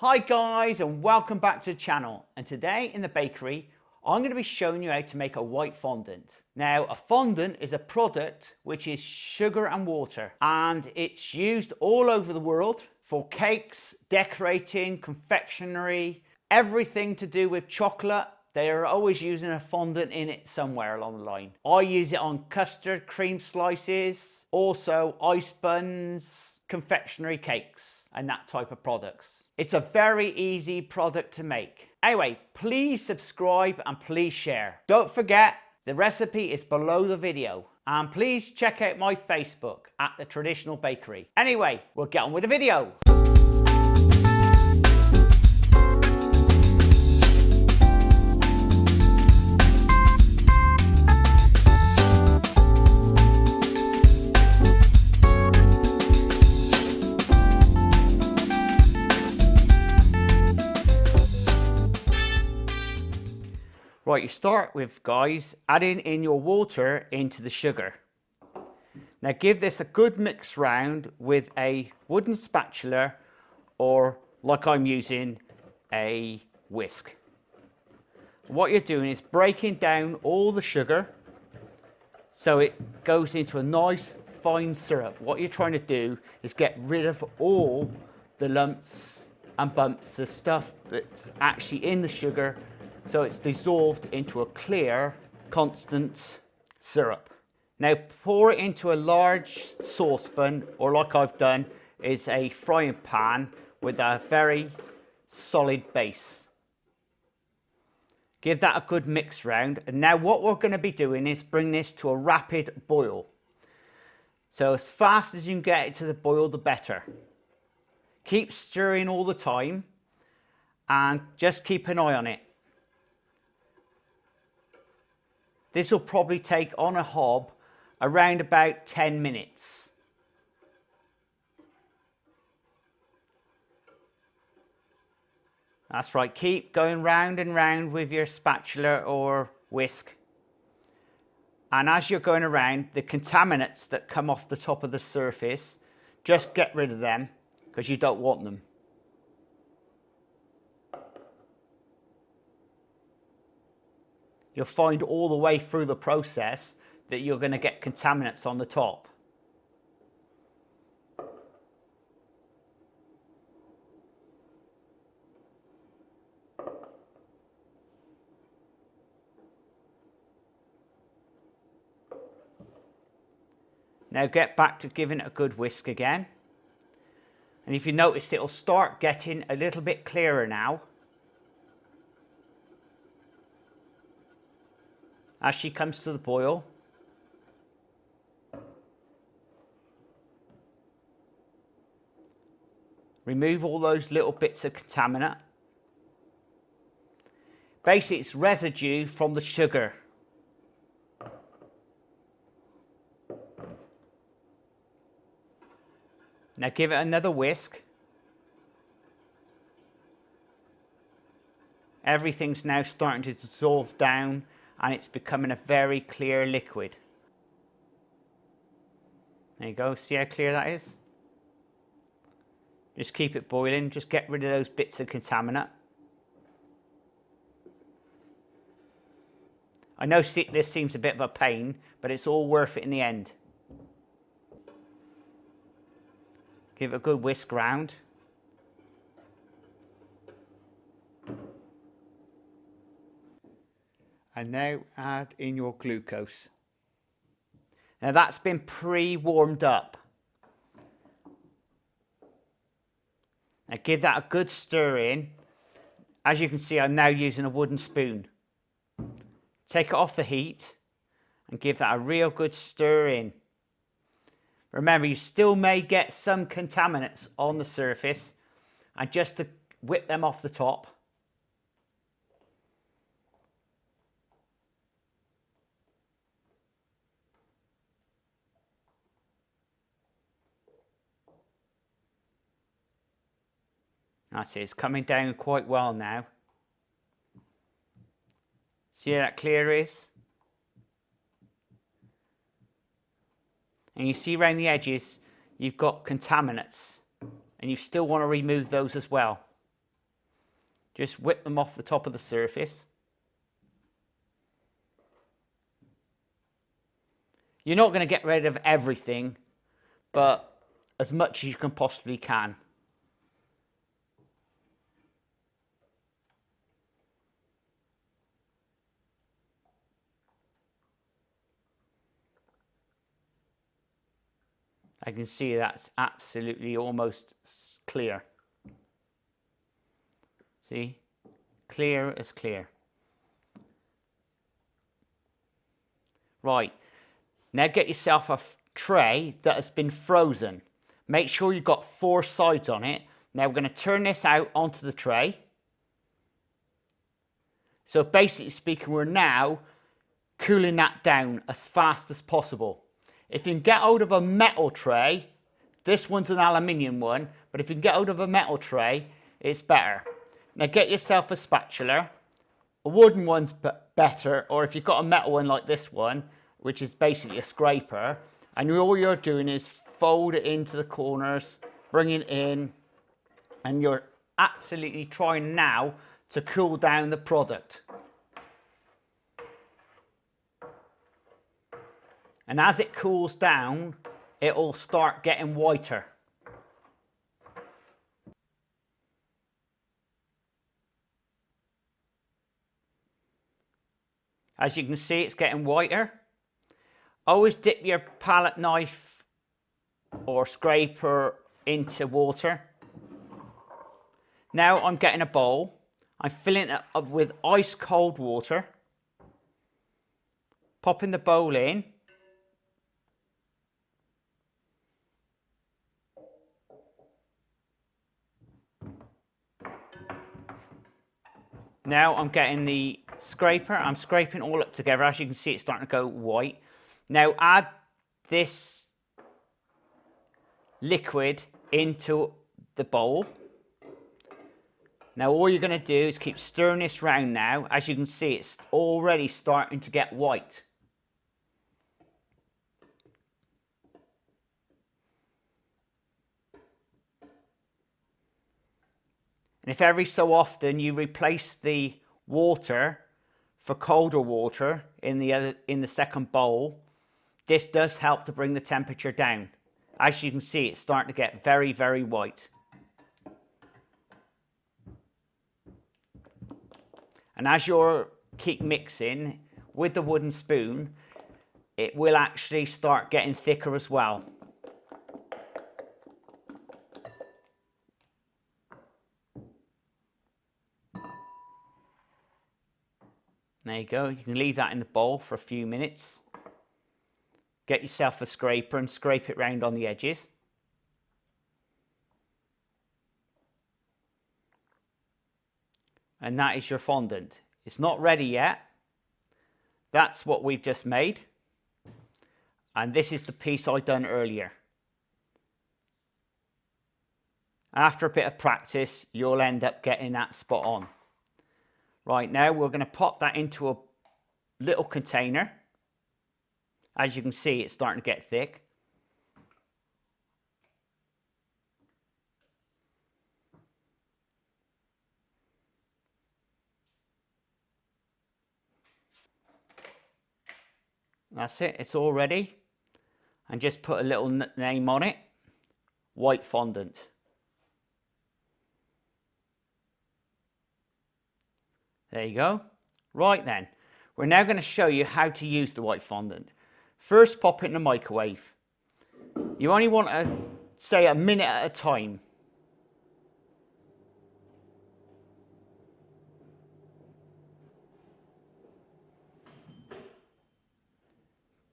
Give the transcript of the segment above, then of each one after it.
Hi guys, and welcome back to the channel. And today in the bakery I'm going to be showing you how to make a white fondant. Now a fondant is a product which is sugar and water, and it's used all over the world for cakes, decorating, confectionery, everything to do with chocolate. They are always using a fondant in it somewhere along the line. I use it on custard, cream slices, also ice buns, confectionery cakes and that type of products. It's a very easy product to make. Anyway, please subscribe and please share. Don't forget, the recipe is below the video. And please check out my Facebook at The Traditional Bakery. Anyway, we'll get on with the video. Right, you start with, guys, adding in your water into the sugar. Now give this a good mix round with a wooden spatula, or like I'm using, a whisk. What you're doing is breaking down all the sugar so it goes into a nice fine syrup. What you're trying to do is get rid of all the lumps and bumps, the stuff that's actually in the sugar, so it's dissolved into a clear, constant syrup. Now pour it into a large saucepan, or like I've done, is a frying pan with a very solid base. Give that a good mix round, and now what we're going to be doing is bring this to a rapid boil. So as fast as you can get it to the boil, the better. Keep stirring all the time and just keep an eye on it. This will probably take on a hob around about 10 minutes. That's right, keep going round and round with your spatula or whisk. And as you're going around, the contaminants that come off the top of the surface, just get rid of them because you don't want them. You'll find all the way through the process that you're going to get contaminants on the top. Now get back to giving it a good whisk again. And if you notice, it'll start getting a little bit clearer now as she comes to the boil. Remove all those little bits of contaminant. Basically, it's residue from the sugar. Now give it another whisk. Everything's now starting to dissolve down, and it's becoming a very clear liquid. There you go, see how clear that is? Just keep it boiling, just get rid of those bits of contaminant. I know this seems a bit of a pain, but it's all worth it in the end. Give it a good whisk round. And now add in your glucose. Now that's been pre-warmed up. Now give that a good stir in. As you can see, I'm now using a wooden spoon. Take it off the heat and give that a real good stir in. Remember, you still may get some contaminants on the surface, and just to whip them off the top. That's it, it's coming down quite well now. See how that clear is? And you see around the edges, you've got contaminants, and you still want to remove those as well. Just whip them off the top of the surface. You're not going to get rid of everything, but as much as you can possibly can. I can see that's absolutely almost clear. See? Clear as clear. Right. Now get yourself a tray that has been frozen. Make sure you've got 4 sides on it. Now we're going to turn this out onto the tray. So basically speaking, we're now cooling that down as fast as possible. If you can get hold of a metal tray, this one's an aluminium one, but if you can get hold of a metal tray, it's better. Now get yourself a spatula. A wooden one's better, or if you've got a metal one like this one, which is basically a scraper, and all you're doing is fold it into the corners, bring it in, and you're absolutely trying now to cool down the product. And as it cools down, it'll start getting whiter. As you can see, it's getting whiter. Always dip your palette knife or scraper into water. Now I'm getting a bowl. I'm filling it up with ice cold water. Popping the bowl in. Now I'm getting the scraper, I'm scraping all up together. As you can see, it's starting to go white. Now add this liquid into the bowl. Now all you're going to do is keep stirring this round now. As you can see, it's already starting to get white. And if every so often you replace the water for colder water in the second bowl, this does help to bring the temperature down. As you can see, it's starting to get very, very white. And as you keep mixing with the wooden spoon, it will actually start getting thicker as well. There you go. You can leave that in the bowl for a few minutes. Get yourself a scraper and scrape it round on the edges. And that is your fondant. It's not ready yet. That's what we've just made. And this is the piece I done earlier. After a bit of practice, you'll end up getting that spot on. Right, now we're going to pop that into a little container. As you can see, it's starting to get thick. That's it, it's all ready. And just put a little name on it. White fondant. There you go. Right then, we're now going to show you how to use the white fondant. First, pop it in the microwave. You only want to say a minute at a time.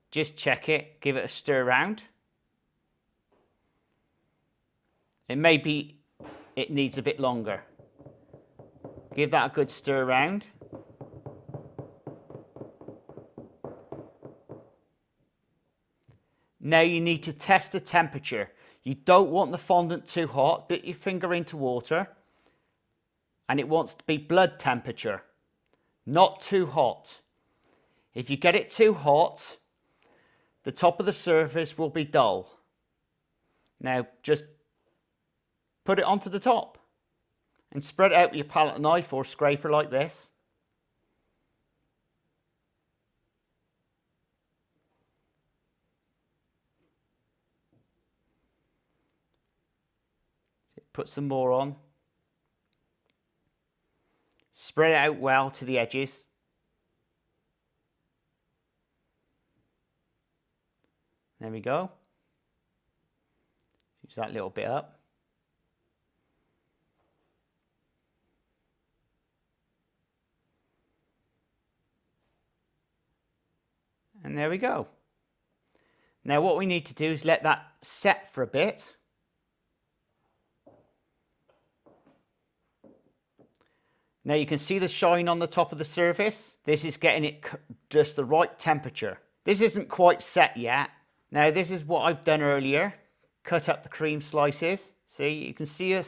Just check it, give it a stir around. It needs a bit longer. Give that a good stir around. Now you need to test the temperature. You don't want the fondant too hot. Dip your finger into water. And it wants to be blood temperature. Not too hot. If you get it too hot, the top of the surface will be dull. Now just put it onto the top. and spread it out with your palette knife or scraper like this. Put some more on. Spread it out well to the edges. There we go. Use that little bit up. And there we go. Now what we need to do is let that set for a bit. Now you can see the shine on the top of the surface. This is getting it just the right temperature. This isn't quite set yet. Now this is what I've done earlier. Cut up the cream slices. See, you can see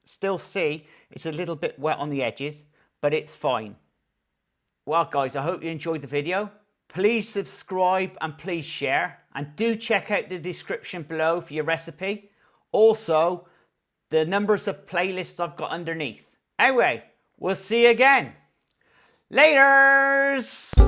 still see it's a little bit wet on the edges, but it's fine. Well guys, I hope you enjoyed the video. Please subscribe and please share, and do check out the description below for your recipe. Also, the numbers of playlists I've got underneath. Anyway, we'll see you again. Laters!